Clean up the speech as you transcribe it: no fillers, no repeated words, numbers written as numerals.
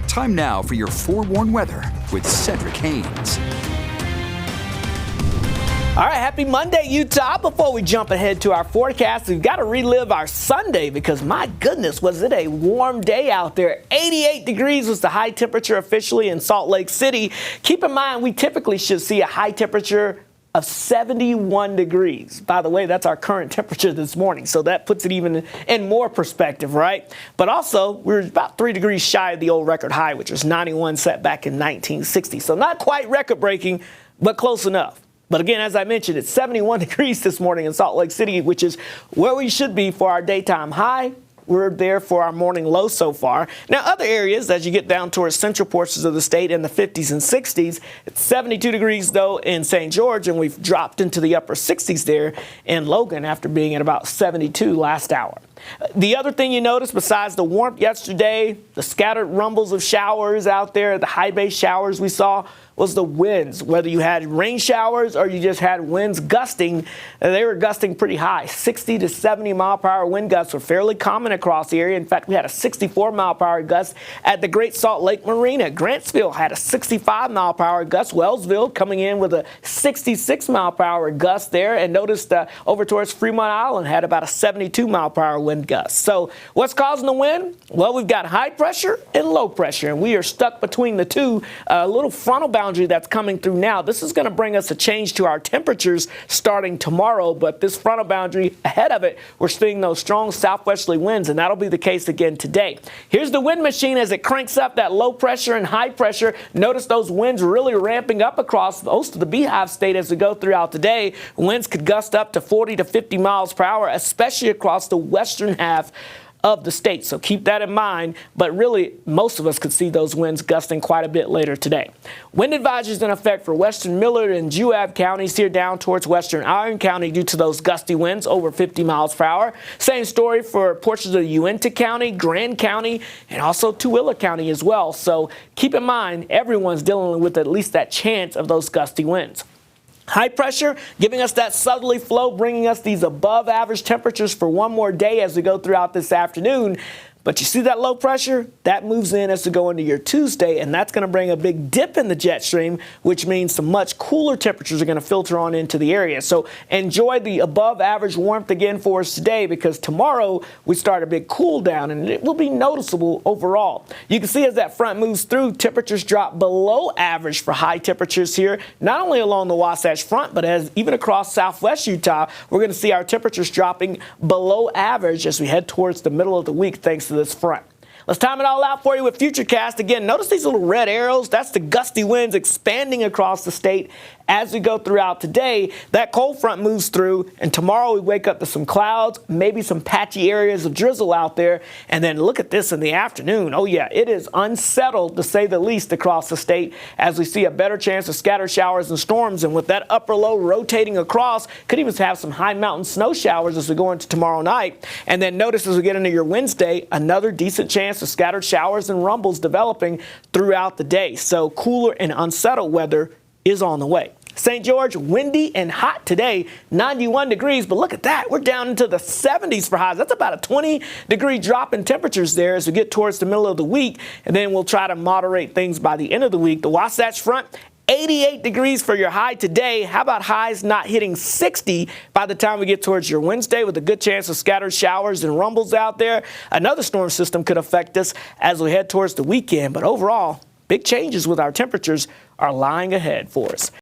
Time now for your forewarned weather with Cedric Haynes. All right, happy Monday, Utah. Before we jump ahead to our forecast, we've got to relive our Sunday because, my goodness, was it a warm day out there. 88 degrees was the high temperature officially in Salt Lake City. Keep in mind, we typically should see a high temperature of 71 degrees. By the way, that's our current temperature this morning, so that puts it even in more perspective, right? But also, we're about 3 degrees shy of the old record high, which was 91 set back in 1960. So not quite record-breaking, but close enough. But again, as I mentioned, it's 71 degrees this morning in Salt Lake City, which is where we should be for our daytime high. We're there for our morning low so far. Now, other areas, as you get down towards central portions of the state in the 50s and 60s, it's 72 degrees, though, in St. George, and we've dropped into the upper 60s there in Logan after being at about 72 last hour. The other thing you notice, besides the warmth yesterday, the scattered rumbles of showers out there, the high base showers we saw, was the winds. Whether you had rain showers or you just had winds gusting, they were gusting pretty high. 60 to 70 mile per hour wind gusts were fairly common across the area. In fact, we had a 64 mile per hour gust at the Great Salt Lake Marina. Grantsville had a 65 mile per hour gust. Wellsville coming in with a 66 mile per hour gust there. And notice over towards Fremont Island had about a 72 mile per hour wind gust. So what's causing the wind? Well, we've got high pressure and low pressure, and we are stuck between the two. A little frontal boundary that's coming through now. This is going to bring us a change to our temperatures starting tomorrow, but this frontal boundary ahead of it, we're seeing those strong southwesterly winds, and that'll be the case again today. Here's the wind machine as it cranks up that low pressure and high pressure. Notice those winds really ramping up across most of the Beehive State as we go throughout the day. Winds could gust up to 40 to 50 miles per hour, especially across the western half of the state. So keep that in mind, but really most of us could see those winds gusting quite a bit later today. Wind advisories in effect for western Millard and Juab counties here down towards western Iron County due to those gusty winds over 50 miles per hour. Same story for portions of Uinta County, Grand County, and also Tooele County as well. So keep in mind, everyone's dealing with at least that chance of those gusty winds. High pressure giving us that southerly flow, bringing us these above average temperatures for one more day as we go throughout this afternoon. But you see that low pressure? That moves in as we go into your Tuesday, and that's going to bring a big dip in the jet stream, which means some much cooler temperatures are going to filter on into the area. So enjoy the above average warmth again for us today, because tomorrow we start a big cool down, and it will be noticeable overall. You can see as that front moves through, temperatures drop below average for high temperatures here, not only along the Wasatch Front, but even across southwest Utah. We're going to see our temperatures dropping below average as we head towards the middle of the week, thanks to this front. Let's time it all out for you with Futurecast. Again, notice these little red arrows. That's the gusty winds expanding across the state as we go throughout today. That cold front moves through, and tomorrow we wake up to some clouds, maybe some patchy areas of drizzle out there. And then look at this in the afternoon. Oh, yeah, it is unsettled, to say the least, across the state as we see a better chance of scattered showers and storms. And with that upper low rotating across, could even have some high mountain snow showers as we go into tomorrow night. And then notice as we get into your Wednesday, another decent chance of scattered showers and rumbles developing throughout the day. So cooler and unsettled weather is on the way. St. George, windy and hot today, 91 degrees. But look at that. We're down into the 70s for highs. That's about a 20-degree drop in temperatures there as we get towards the middle of the week. And then we'll try to moderate things by the end of the week. The Wasatch Front, 88 degrees for your high today. How about highs not hitting 60 by the time we get towards your Wednesday, with a good chance of scattered showers and rumbles out there? Another storm system could affect us as we head towards the weekend. But overall, big changes with our temperatures are lying ahead for us.